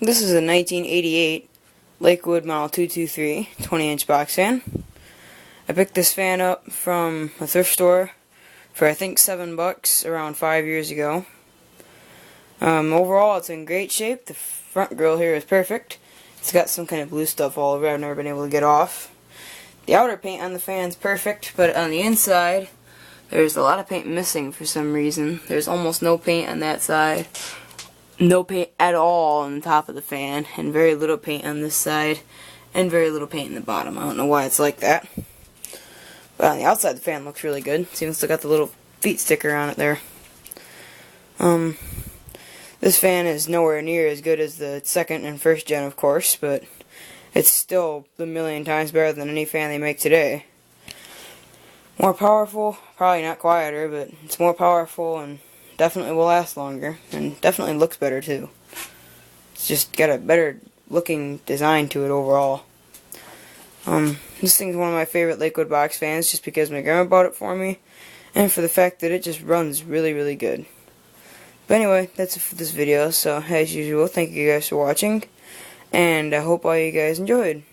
This is a 1988 Lakewood Model 223 20-inch box fan. I picked this fan up from a thrift store for I think $7 around 5 years ago. Overall, it's in great shape. The front grille here is perfect. It's got some kind of blue stuff all over it I've never been able to get off. The outer paint on the fan's perfect, but on the inside, there's a lot of paint missing for some reason. There's almost no paint on that side. No paint at all on the top of the fan, and very little paint on this side, and very little paint in the bottom. I don't know why it's like that. But on the outside, the fan looks really good. See, it's still got the little feet sticker on it there. This fan is nowhere near as good as the second and first gen, of course, but it's still a million times better than any fan they make today. More powerful, probably not quieter, but it's more powerful and definitely will last longer, and definitely looks better too. It's just got a better looking design to it overall. This thing's one of my favorite Lakewood box fans just because my grandma bought it for me, and for the fact that it just runs really, really good. But anyway, that's it for this video, so as usual, thank you guys for watching, and I hope all you guys enjoyed.